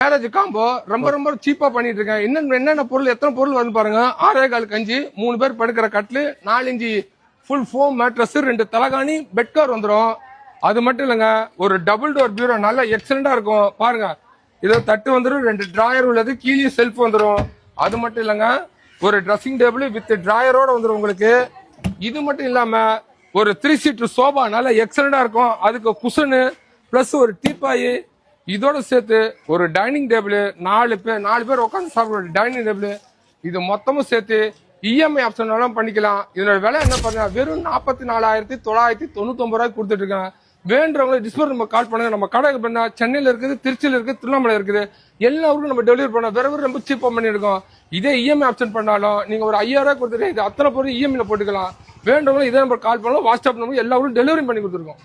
Marriage combo ரொம்ப ரொம்ப சீப்பா பண்ணிட்டு இருக்கேன். என்னென்ன பொருள் எத்தனை பொருள் வந்து பாருங்க. 6.25 கஞ்சி, 3 பேர் படுக்கிற கட்லு, 4 இன்ச்சு ஃபுல் ஃபோம் மேட்ரஸ், 2 தலகாணி, பெட் கவர் வந்துடும். அது மட்டும் இல்லைங்க, ஒரு டபுள் டோர் பியூரோ நல்லா எக்ஸலண்டா இருக்கும் பாருங்க. இதோ தட்டு வந்துடும், 2 டிராயர் உள்ளது, கீழே செல்ஃப் வந்துடும். அது மட்டும் இல்லைங்க, ஒரு ட்ரெஸ்ஸிங் டேபிள் வித் டிராயரோட வந்துடும் உங்களுக்கு. இது மட்டும் இல்லாம ஒரு 3 சீட்டர் சோபா நல்லா எக்ஸலண்டா இருக்கும். அதுக்கு குஷனு பிளஸ் ஒரு டீப்பாய், இதோட சேர்த்து ஒரு டைனிங் டேபிள், 4 பேர் உட்காந்து சாப்பிடுற டைனிங் டேபிள், இது மொத்தமும் சேர்த்து இஎம்ஐ ஆப்ஷன் பண்ணிக்கலாம். இதோட விலை என்ன பாருங்க, வெறும் 44,999 ரூபாய்க்கு கொடுத்துட்டு இருக்கேன். வேண்டவங்களை டிஸ்பிளே நம்ம கால் பண்ணுங்க. நம்ம கடை பண்ணா சென்னையில இருக்குது, திருச்சியில இருக்குது, திருவண்ணாமலை இருக்குது, எல்லா ஊருக்கும் நம்ம டெலிவரி பண்ண வேற ரொம்ப சீப்பா பண்ணிருக்கோம். இதே இஎம்ஐ ஆப்ஷன் பண்ணாலும் நீங்க ஒரு 5000 ரூபாய் கொடுத்துட்டு இது அத்தனை பொருள் இஎம்ஐல போட்டுக்கலாம். வேண்டவங்களும் இதே நம்பர் கால் பண்ணலாம். வாட்ஸ்அப் நம்பர் எல்லா ஊரும் டெலிவரி பண்ணி கொடுத்துருக்கோம்.